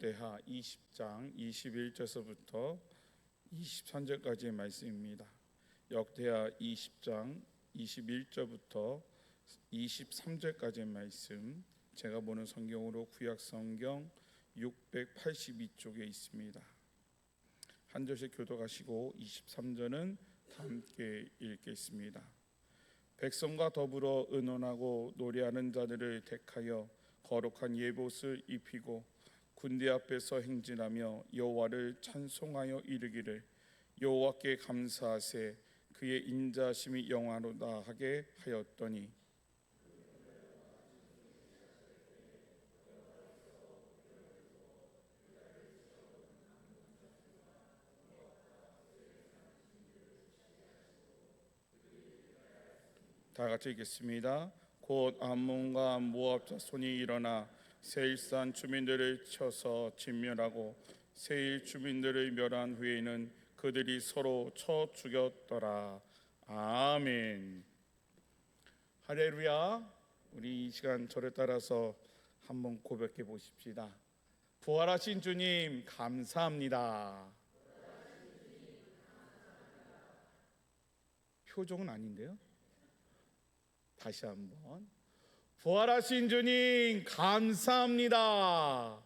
역대하 20장 21절서부터 23절까지의 말씀입니다. 역대하 20장 21절부터 23절까지의 말씀, 제가 보는 성경으로 구약성경 682쪽에 있습니다. 한 절씩 교독하시고 23절은 다 함께 읽겠습니다. 백성과 더불어 의논하고 노래하는 자들을 택하여 거룩한 예봇을 입히고 군대 앞에서 행진하며 여호와를 찬송하여 이르기를 여호와께 감사하세 그의 인자심이 영원하다 하게 하였더니 다 같이 읽겠습니다. 곧 암몬과 모압 자손이 일어나 세일산 주민들을 쳐서 진멸하고 세일 주민들을 멸한 후에는 그들이 서로 쳐 죽였더라. 아멘. 할렐루야. 우리 이 시간 저를 따라서 한번 고백해 보십시다. 부활하신 주님 감사합니다. 표정은 아닌데요. 다시 한번. 부활하신 주님 감사합니다.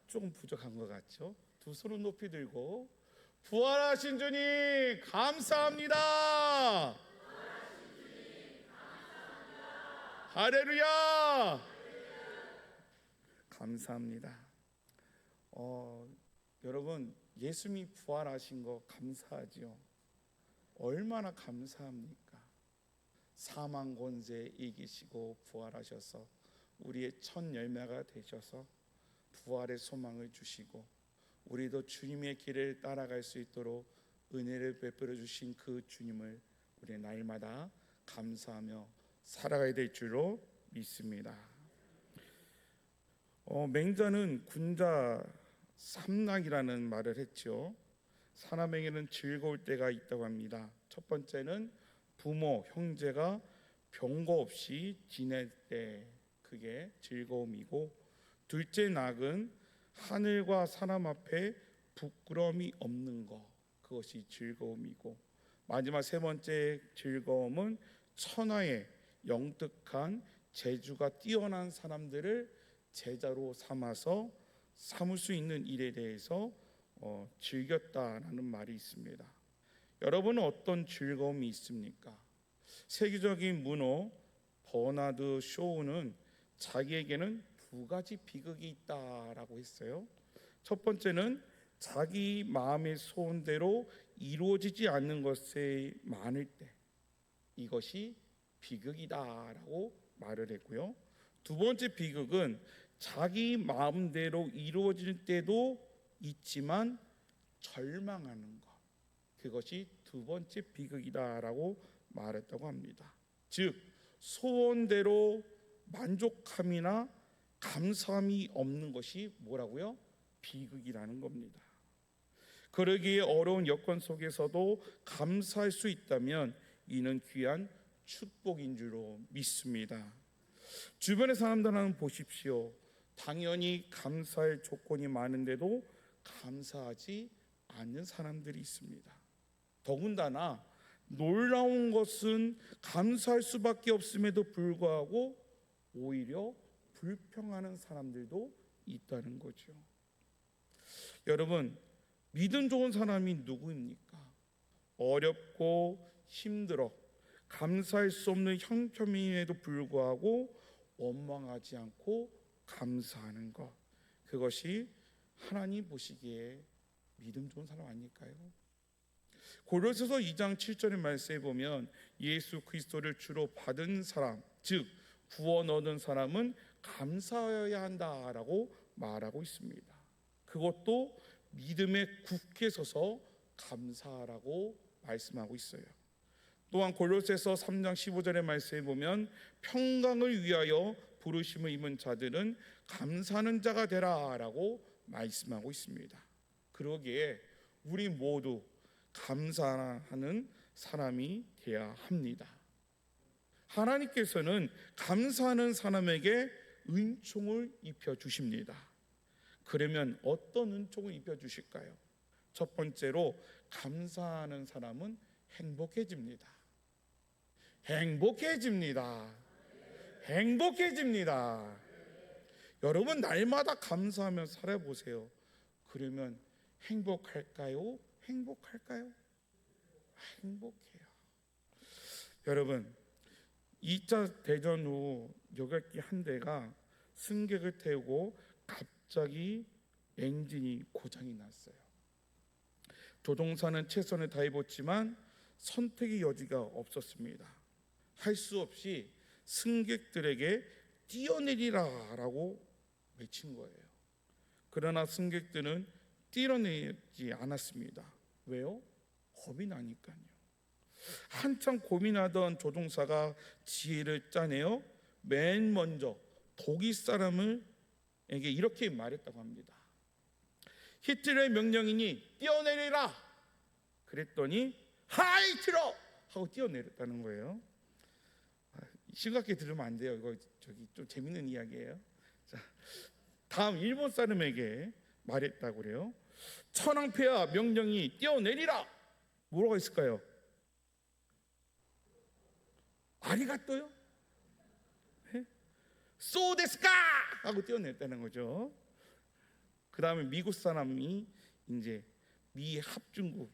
조금 부족한 것 같죠? 두 손을 높이 들고 부활하신 주님 감사합니다. 할렐루야. 감사합니다. 여러분, 예수님이 부활하신 거 감사하지요? 얼마나 감사합니까? 사망 권세 이기시고 부활하셔서 우리의 첫 열매가 되셔서 부활의 소망을 주시고 우리도 주님의 길을 따라갈 수 있도록 은혜를 베풀어 주신 그 주님을 우리 날마다 감사하며 살아가야 될 줄로 믿습니다. 맹자는 군자 삼락이라는 말을 했죠. 사람에게는 즐거울 때가 있다고 합니다. 첫 번째는 부모, 형제가 병거 없이 지낼 때, 그게 즐거움이고, 둘째 낙은 하늘과 사람 앞에 부끄러움이 없는 것, 그것이 즐거움이고, 마지막 세 번째 즐거움은 천하의 영특한 재주가 뛰어난 사람들을 제자로 삼아서 삼을 수 있는 일에 대해서 즐겼다라는 말이 있습니다. 여러분은 어떤 즐거움이 있습니까? 세계적인 문호 버나드 쇼우는 자기에게는 두 가지 비극이 있다라고 했어요. 첫 번째는 자기 마음의 소원대로 이루어지지 않는 것이 많을 때, 이것이 비극이다라고 말을 했고요. 두 번째 비극은 자기 마음대로 이루어질 때도 있지만 절망하는 것, 그것이 두 번째 비극이다라고 말했다고 합니다. 즉 소원대로 만족함이나 감사함이 없는 것이 뭐라고요? 비극이라는 겁니다. 그러기에 어려운 여건 속에서도 감사할 수 있다면 이는 귀한 축복인 줄로 믿습니다. 주변의 사람들 한번 보십시오. 당연히 감사할 조건이 많은데도 감사하지 않는 사람들이 있습니다. 더군다나 놀라운 것은 감사할 수밖에 없음에도 불구하고 오히려 불평하는 사람들도 있다는 거죠. 여러분, 믿음 좋은 사람이 누구입니까? 어렵고 힘들어 감사할 수 없는 형편임에도 불구하고 원망하지 않고 감사하는 것, 그것이 하나님 보시기에 믿음 좋은 사람 아닐까요? 고린도서 2장 7절의 말씀에 보면 예수 그리스도를 주로 받은 사람, 즉 구원 얻은 사람은 감사해야 한다라고 말하고 있습니다. 그것도 믿음에 굳게 서서 감사하라고 말씀하고 있어요. 또한 골로새서 3장 15절의 말씀에 보면 평강을 위하여 부르심을 입은 자들은 감사하는 자가 되라라고 말씀하고 있습니다. 그러기에 우리 모두 감사하는 사람이 되어야 합니다. 하나님께서는 감사하는 사람에게 은총을 입혀 주십니다. 그러면 어떤 은총을 입혀 주실까요? 첫 번째로 감사하는 사람은 행복해집니다. 행복해집니다. 행복해집니다. 여러분 날마다 감사하며 살아보세요. 그러면 행복할까요? 행복할까요? 행복해요. 여러분 2차 대전 후 여객기 한 대가 승객을 태우고 갑자기 엔진이 고장이 났어요. 조종사는 최선을 다해봤지만 선택의 여지가 없었습니다. 할 수 없이 승객들에게 뛰어내리라 라고 외친 거예요. 그러나 승객들은 뛰어내리지 않았습니다. 왜요? 겁이 나니까요. 한참 고민하던 조종사가 지혜를 짜내어 맨 먼저 독일 사람에게 이렇게 말했다고 합니다. 히틀러의 명령이니 뛰어내리라. 그랬더니 하이 틀어 하고 뛰어내렸다는 거예요. 심각하게 들으면 안 돼요. 이거 좀 재밌는 이야기예요. 자, 다음 일본 사람에게 말했다고 그래요. 천황폐하 명령이 뛰어내리라. 뭐라고 했을까요? 아리가또요? 소데스까 하고 뛰어냈다는 거죠. 그 다음에 미국 사람이 이제 미 합중국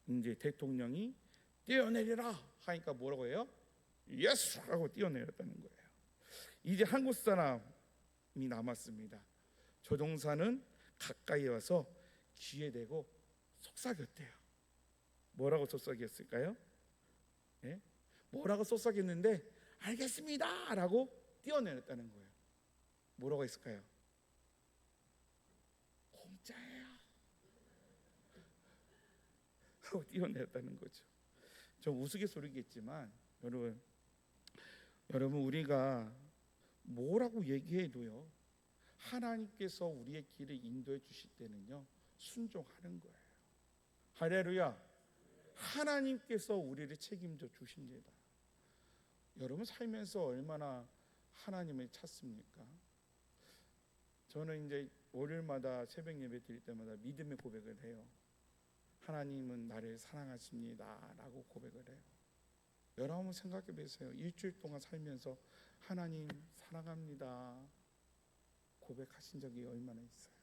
이제 대통령이 뛰어내리라 하니까 뭐라고 해요? 예스 하고 뛰어내렸다는 거예요. 이제 한국 사람이 남았습니다. 조종사는 가까이 와서 귀에 대고 속삭였대요. 뭐라고 속삭였을까요? 네? 뭐라고 속삭였는데 알겠습니다 라고 뛰어내렸다는 거예요. 뭐라고 했을까요? 공짜예요 하고 뛰어내렸다는 거죠. 좀 우스갯소리겠지만 여러분 우리가 뭐라고 얘기해도요 하나님께서 우리의 길을 인도해 주실 때는요 순종하는 거예요. 할렐루야. 하나님께서 우리를 책임져 주십니다. 여러분 살면서 얼마나 하나님을 찾습니까? 저는 이제 월요일마다 새벽 예배 드릴 때마다 믿음의 고백을 해요. 하나님은 나를 사랑하십니다 라고 고백을 해요. 여러분 생각해 보세요. 일주일 동안 살면서 하나님 사랑합니다 고백하신 적이 얼마나 있어요?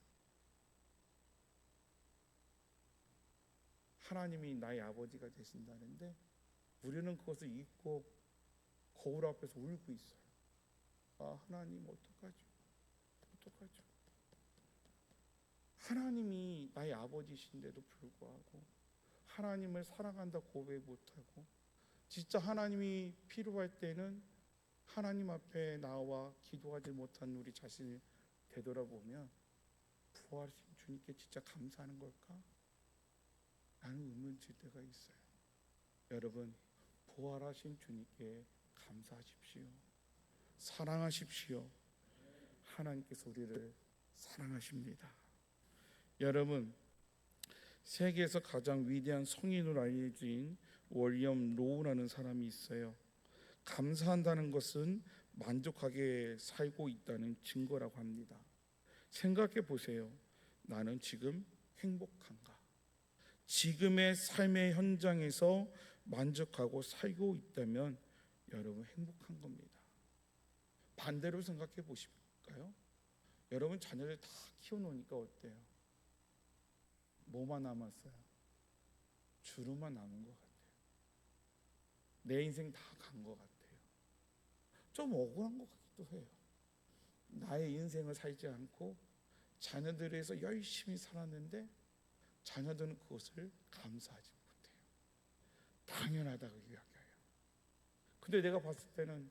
하나님이 나의 아버지가 되신다는데 우리는 그것을 잊고 거울 앞에서 울고 있어요. 아 하나님 어떡하죠? 하나님이 나의 아버지신데도 불구하고 하나님을 사랑한다 고백 못하고 진짜 하나님이 필요할 때는 하나님 앞에 나와 기도하지 못한 우리 자신을 되돌아보면 부활하신 주님께 진짜 감사하는 걸까? 라는 의문이 들 때가 있어요. 여러분 부활하신 주님께 감사하십시오. 사랑하십시오. 하나님께서 우리를 사랑하십니다. 여러분 세계에서 가장 위대한 성인으로 알려진 월리엄 로우라는 사람이 있어요. 감사한다는 것은 만족하게 살고 있다는 증거라고 합니다. 생각해 보세요. 나는 지금 행복한가? 지금의 삶의 현장에서 만족하고 살고 있다면 여러분 행복한 겁니다. 반대로 생각해 보실까요? 여러분 자녀를 다 키워놓으니까 어때요? 뭐만 남았어요? 주름만 남은 것 같아요. 내 인생 다 간 것 같아요. 좀 억울한 것 같기도 해요. 나의 인생을 살지 않고 자녀들을 위해서 열심히 살았는데 자녀들은 그것을 감사하지 못해요. 당연하다고 이야기해요. 근데 내가 봤을 때는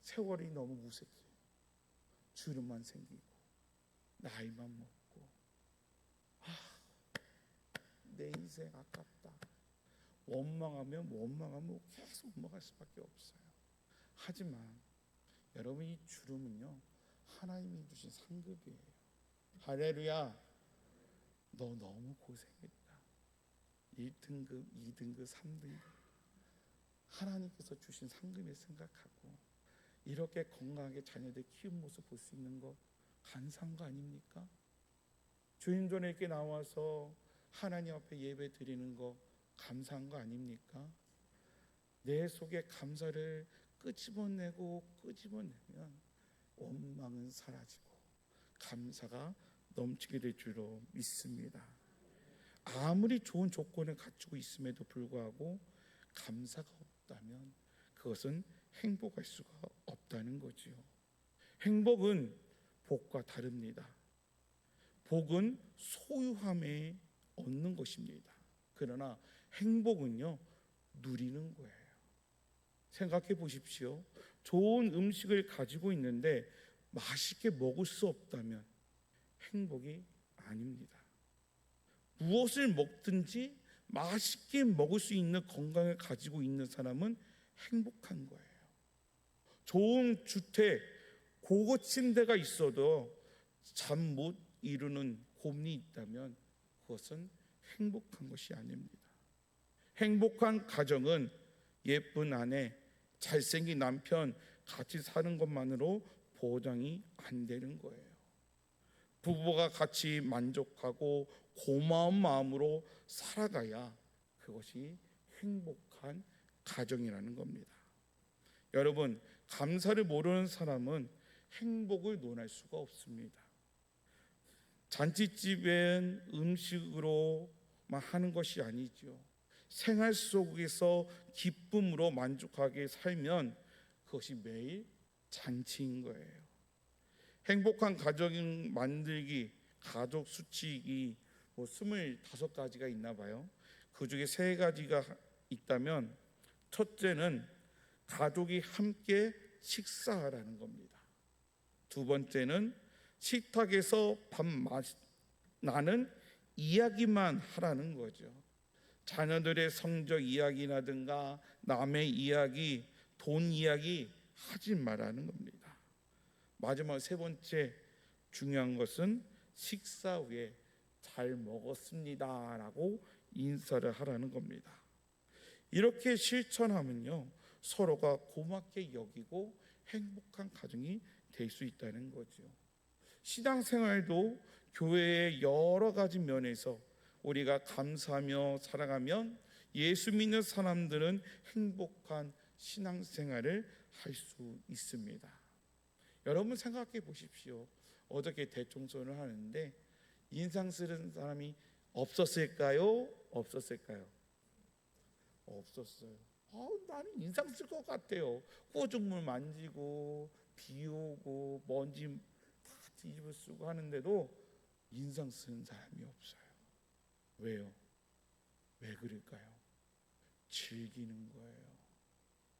세월이 너무 무색해요. 주름만 생기고 나이만 먹고 내 인생 아깝다. 원망하면 계속 원망할 수밖에 없어요. 하지만 여러분 이 주름은요 하나님이 주신 상급이에요. 할렐루야. 너 너무 고생했다. 1등급, 2등급, 3등급 하나님께서 주신 상급을 생각하고 이렇게 건강하게 자녀들 키운 모습 볼 수 있는 거 감사한 거 아닙니까? 주님 전에 이렇게 나와서 하나님 앞에 예배 드리는 거 감사한 거 아닙니까? 내 속에 감사를 끄집어내면 원망은 사라지고 감사가 넘치게 될 줄로 믿습니다. 아무리 좋은 조건을 갖추고 있음에도 불구하고 감사가 없다면 그것은 행복할 수가 없다는 거지요. 행복은 복과 다릅니다. 복은 소유함에 얻는 것입니다. 그러나 행복은요, 누리는 거예요. 생각해 보십시오. 좋은 음식을 가지고 있는데 맛있게 먹을 수 없다면 행복이 아닙니다. 무엇을 먹든지 맛있게 먹을 수 있는 건강을 가지고 있는 사람은 행복한 거예요. 좋은 주택, 고급 침대가 있어도 잠 못 이루는 고민이 있다면 그것은 행복한 것이 아닙니다. 행복한 가정은 예쁜 아내, 잘생긴 남편 같이 사는 것만으로 보장이 안 되는 거예요. 부부가 같이 만족하고 고마운 마음으로 살아가야 그것이 행복한 가정이라는 겁니다. 여러분, 감사를 모르는 사람은 행복을 논할 수가 없습니다. 잔치집엔 음식으로만 하는 것이 아니죠. 생활 속에서 기쁨으로 만족하게 살면 그것이 매일 잔치인 거예요. 행복한 가정 만들기, 가족 수칙이 25가지가 있나 봐요. 그 중에 3가지가 있다면 첫째는 가족이 함께 식사하라는 겁니다. 두 번째는 식탁에서 나는 이야기만 하라는 거죠. 자녀들의 성적 이야기라든가 남의 이야기, 돈 이야기 하지 말라는 겁니다. 마지막 3번째 중요한 것은 식사 후에 잘 먹었습니다 라고 인사를 하라는 겁니다. 이렇게 실천하면요, 서로가 고맙게 여기고 행복한 가정이 될 수 있다는 거죠. 신앙생활도 교회의 여러 가지 면에서 우리가 감사하며 살아가면 예수 믿는 사람들은 행복한 신앙생활을 할 수 있습니다. 여러분 생각해 보십시오. 어저께 대청소를 하는데 인상 쓰는 사람이 없었을까요? 없었을까요? 없었어요. 나는 인상 쓸 것 같아요. 꾸중물 만지고 비오고 먼지 다 뒤집어 쓰고 하는데도 인상 쓰는 사람이 없어요. 왜요? 왜 그럴까요? 즐기는 거예요.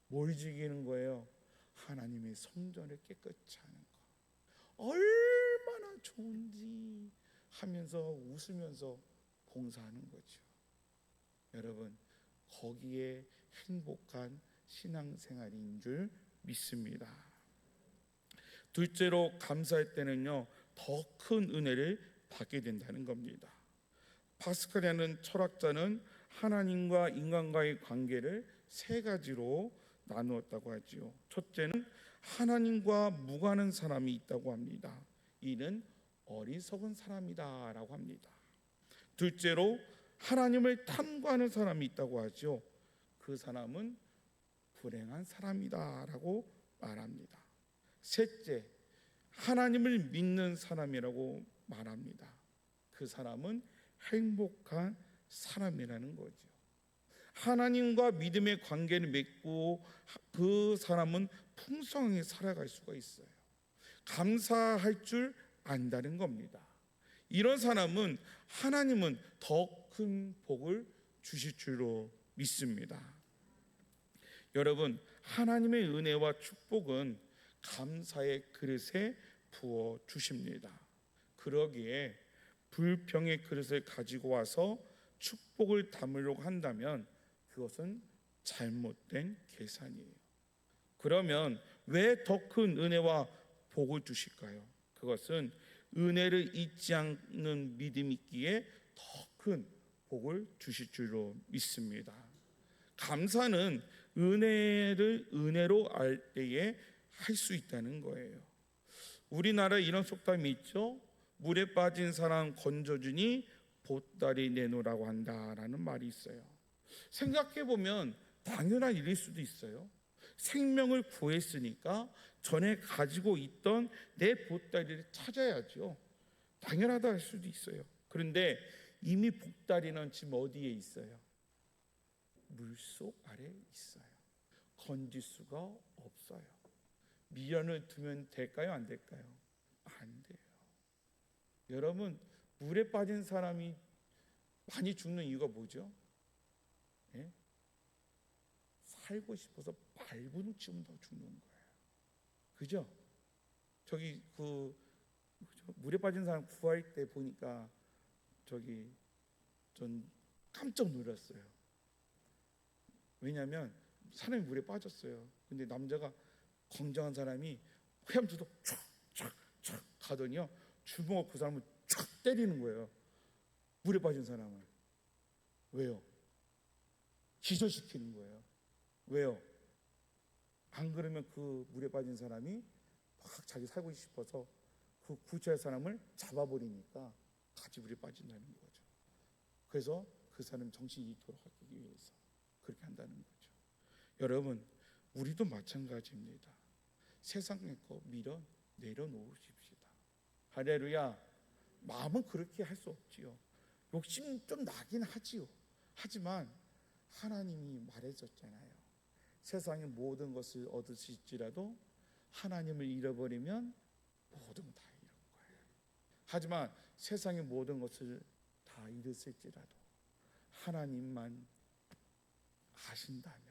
뭘 즐기는 거예요? 하나님의 성전을 깨끗이 하는 거. 얼마나 좋은지 하면서 웃으면서 봉사하는 거죠. 여러분, 거기에 행복한 신앙생활인 줄 믿습니다. 둘째로 감사할 때는요, 더 큰 은혜를 받게 된다는 겁니다. 파스칼이라는 철학자는 하나님과 인간과의 관계를 3가지로 나누었다고 하지요. 첫째는 하나님과 무관한 사람이 있다고 합니다. 이는 어리석은 사람이다 라고 합니다. 둘째로 하나님을 탐구하는 사람이 있다고 하죠. 그 사람은 불행한 사람이다 라고 말합니다. 셋째, 하나님을 믿는 사람이라고 말합니다. 그 사람은 행복한 사람이라는 거죠. 하나님과 믿음의 관계를 맺고 그 사람은 풍성하게 살아갈 수가 있어요. 감사할 줄 안다는 겁니다. 이런 사람은 하나님은 더 큰 복을 주실 줄로 믿습니다. 여러분, 하나님의 은혜와 축복은 감사의 그릇에 부어 주십니다. 그러기에 불평의 그릇을 가지고 와서 축복을 담으려고 한다면 그것은 잘못된 계산이에요. 그러면 왜 더 큰 은혜와 복을 주실까요? 그것은 은혜를 잊지 않는 믿음이 있기에 더 큰 복을 주실 줄로 믿습니다. 감사는 은혜를 은혜로 알 때에 할 수 있다는 거예요. 우리나라에 이런 속담이 있죠. 물에 빠진 사람 건져주니 보따리 내놓으라고 한다라는 말이 있어요. 생각해 보면 당연한 일일 수도 있어요. 생명을 구했으니까 전에 가지고 있던 내 보따리를 찾아야죠. 당연하다 할 수도 있어요. 그런데 이미 보따리는 지금 어디에 있어요? 물속 아래에 있어요. 건질 수가 없어요. 미련을 두면 될까요? 안 될까요? 안 돼요. 여러분, 물에 빠진 사람이 많이 죽는 이유가 뭐죠? 예? 살고 싶어서 밟은 쯤 더 죽는 거예요. 그죠? 저기 물에 빠진 사람 구할 때 보니까 전 깜짝 놀랐어요. 왜냐하면 사람이 물에 빠졌어요. 근데 남자가 건장한 사람이 헤엄쳐서 촥촥촥 가더니요, 주먹으로 그 사람을 촥 때리는 거예요. 물에 빠진 사람을. 왜요? 기절시키는 거예요. 왜요? 안 그러면 그 물에 빠진 사람이 막 자기 살고 싶어서 그 구조할 사람을 잡아버리니까 같이 물에 빠진다는 거죠. 그래서 그 사람 정신이 돌아가기 위해서 그렇게 한다는 거죠. 여러분, 우리도 마찬가지입니다. 세상의 거 미련 내려놓으십시다. 할렐루야. 마음은 그렇게 할 수 없지요. 욕심 좀 나긴 하지요. 하지만 하나님이 말해줬잖아요. 세상의 모든 것을 얻으실지라도 하나님을 잃어버리면 모든 거 다 잃은 거예요. 하지만 세상의 모든 것을 다 잃었을지라도 하나님만 아신다면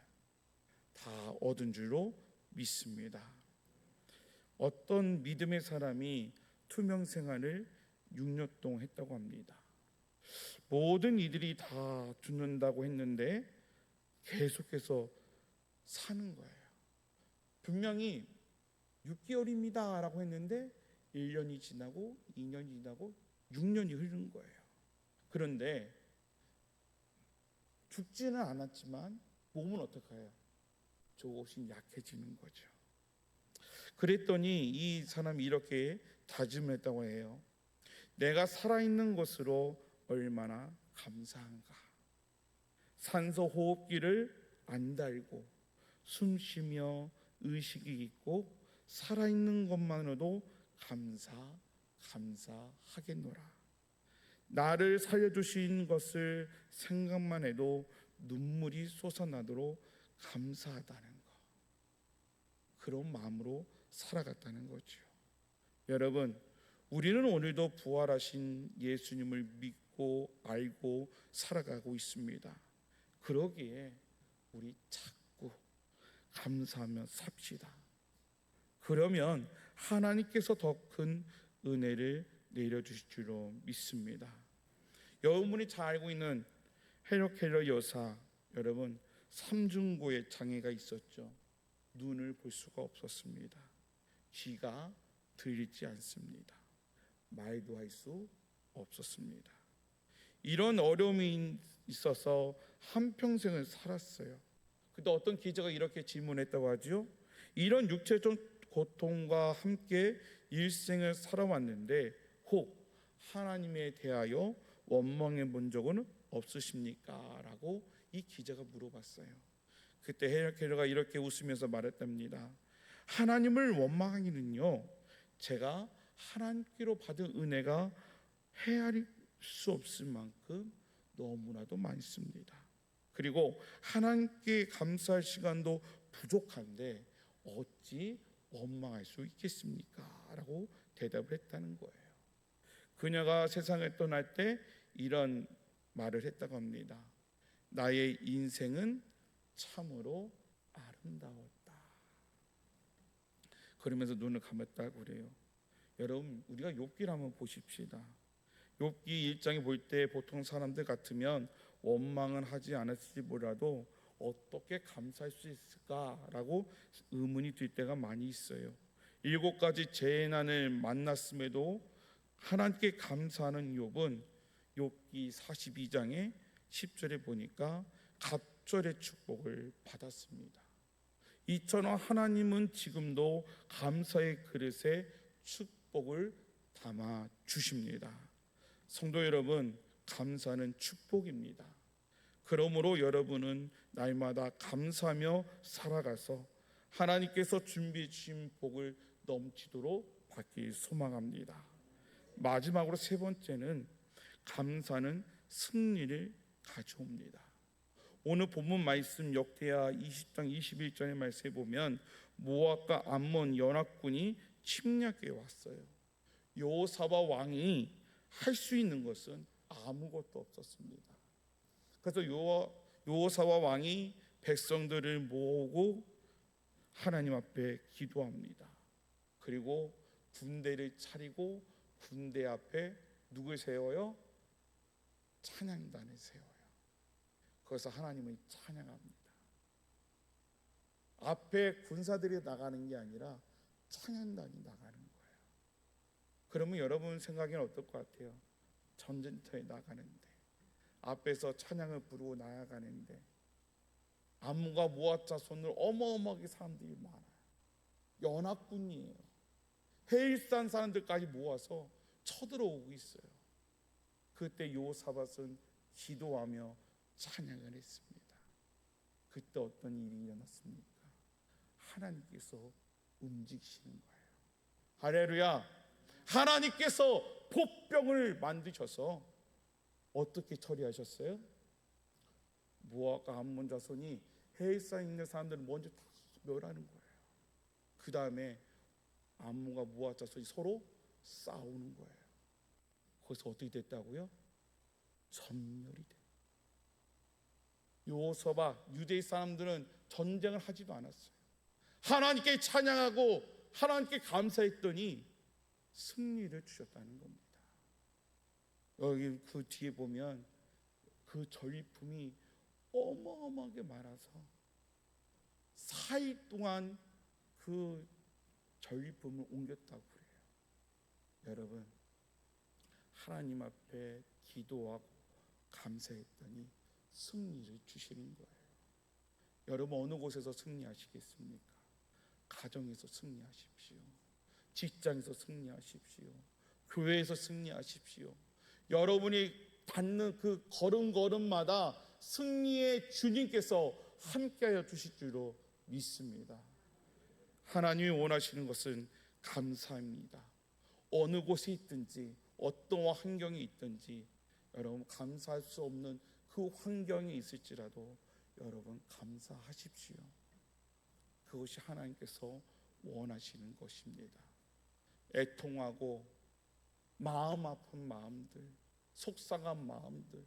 다 얻은 줄로 믿습니다. 어떤 믿음의 사람이 투명 생활을 6년 동안 했다고 합니다. 모든 이들이 다 죽는다고 했는데 계속해서 사는 거예요. 분명히 6개월입니다 라고 했는데 1년이 지나고 2년이 지나고 6년이 흐른 거예요. 그런데 죽지는 않았지만 몸은 어떻게 해요? 조금씩 약해지는 거죠. 그랬더니 이 사람이 이렇게 다짐했다고 해요. 내가 살아있는 것으로 얼마나 감사한가. 산소 호흡기를 안 달고 숨 쉬며 의식이 있고 살아있는 것만으로도 감사하겠노라. 나를 살려주신 것을 생각만 해도 눈물이 솟아나도록 감사하다는 것. 그런 마음으로 살아갔다는 거죠. 여러분, 우리는 오늘도 부활하신 예수님을 믿고 알고 살아가고 있습니다. 그러기에 우리 자꾸 감사하며 삽시다. 그러면 하나님께서 더 큰 은혜를 내려주실 줄로 믿습니다. 여러분이 잘 알고 있는 헬러 켈러 여사, 여러분 삼중고의 장애가 있었죠. 눈을 볼 수가 없었습니다. 귀가 들리지 않습니다. 말도 할 수 없었습니다. 이런 어려움이 있어서 한평생을 살았어요. 근데 어떤 기자가 이렇게 질문했다고 하죠. 이런 육체적 고통과 함께 일생을 살아왔는데 혹 하나님에 대하여 원망해 본 적은 없으십니까? 라고 이 기자가 물어봤어요. 그때 헬러 켈러가 이렇게 웃으면서 말했답니다. 하나님을 원망하기는요, 제가 하나님께로 받은 은혜가 헤아릴 수 없을 만큼 너무나도 많습니다. 그리고 하나님께 감사할 시간도 부족한데 어찌 원망할 수 있겠습니까? 라고 대답을 했다는 거예요. 그녀가 세상을 떠날 때 이런 말을 했다고 합니다. 나의 인생은 참으로 아름다웠다. 그러면서 눈을 감았다고 그래요. 여러분, 우리가 욥기를 한번 보십시다. 욥기 1장에 볼 때 보통 사람들 같으면 원망은 하지 않았을지 몰라도 어떻게 감사할 수 있을까라고 의문이 들 때가 많이 있어요. 7가지 재난을 만났음에도 하나님께 감사하는 욥은 욥기 42장의 10절에 보니까 갑절의 축복을 받았습니다. 이처럼 하나님은 지금도 감사의 그릇에 축복을 담아 주십니다. 성도 여러분, 감사는 축복입니다. 그러므로 여러분은 날마다 감사하며 살아가서 하나님께서 준비해 주신 복을 넘치도록 받기 소망합니다. 마지막으로 세 번째는 감사는 승리를 가져옵니다. 오늘 본문 말씀 역대하 20장 21절의 말씀에 보면 모압과 암몬 연합군이 침략해 왔어요. 여호사밧 왕이 할 수 있는 것은 아무것도 없었습니다. 그래서 여호사밧 왕이 백성들을 모으고 하나님 앞에 기도합니다. 그리고 군대를 차리고 군대 앞에 누굴 세워요? 찬양단을 세워요. 거기서 하나님을 찬양합니다. 앞에 군사들이 나가는 게 아니라 찬양단이 나가는 거예요. 그러면 여러분 생각에는 어떨 것 같아요? 전쟁터에 나가는데 앞에서 찬양을 부르고 나아가는데 암몬과 모압 자손을 어마어마하게 사람들이 많아요. 연합군이에요. 해일산 사람들까지 모아서 쳐들어오고 있어요. 그때 여호사밧은 기도하며 찬양을 했습니다. 그때 어떤 일이 일어났습니까? 하나님께서 움직이시는 거예요. 할렐루야. 하나님께서 복병을 만드셔서 어떻게 처리하셨어요? 모압과 암몬 자손이 해일산에 있는 사람들을 먼저 다 멸하는 거예요. 그 다음에 암몬과 모압 자손이 서로 싸우는 거예요. 거기서 어떻게 됐다고요? 전멸이 돼요. 여호사밧 유대 사람들은 전쟁을 하지도 않았어요. 하나님께 찬양하고 하나님께 감사했더니 승리를 주셨다는 겁니다. 여기 그 뒤에 보면 그 전리품이 어마어마하게 많아서 4일 동안 그 전리품을 옮겼다고 그래요. 여러분, 하나님 앞에 기도하고 감사했더니 승리를 주시는 거예요. 여러분, 어느 곳에서 승리하시겠습니까? 가정에서 승리하십시오. 직장에서 승리하십시오. 교회에서 승리하십시오. 여러분이 받는 그 걸음걸음마다 승리의 주님께서 함께하여 주실 줄로 믿습니다. 하나님이 원하시는 것은 감사입니다. 어느 곳에 있든지 어떤 환경이 있든지 여러분 감사할 수 없는 그 환경이 있을지라도 여러분 감사하십시오. 그것이 하나님께서 원하시는 것입니다. 애통하고 마음 아픈 마음들, 속상한 마음들,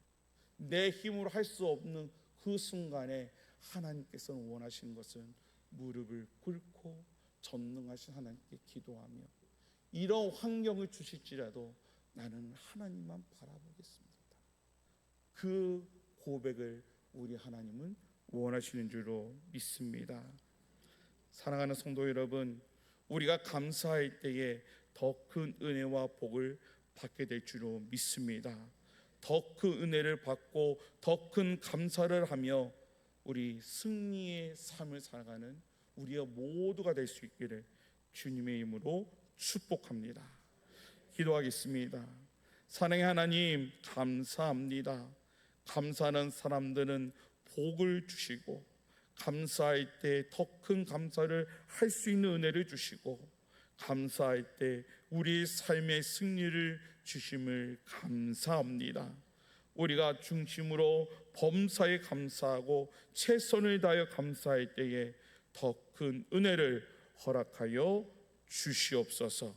내 힘으로 할 수 없는 그 순간에 하나님께서는 원하시는 것은 무릎을 꿇고 전능하신 하나님께 기도하며 이런 환경을 주실지라도 나는 하나님만 바라보겠습니다. 그 고백을 우리 하나님은 원하시는 줄로 믿습니다. 사랑하는 성도 여러분, 우리가 감사할 때에 더 큰 은혜와 복을 받게 될 줄로 믿습니다. 더 큰 은혜를 받고 더 큰 감사를 하며 우리 승리의 삶을 살아가는 우리가 모두가 될 수 있기를 주님의 이름으로 축복합니다. 기도하겠습니다. 사랑의 하나님, 감사합니다. 감사하는 사람들은 복을 주시고 감사할 때 더 큰 감사를 할 수 있는 은혜를 주시고 감사할 때 우리 삶의 승리를 주심을 감사합니다. 우리가 중심으로 범사에 감사하고 최선을 다하여 감사할 때에 더 큰 은혜를 허락하여 주시옵소서.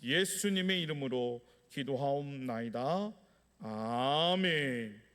예수님의 이름으로 기도하옵나이다. 아멘.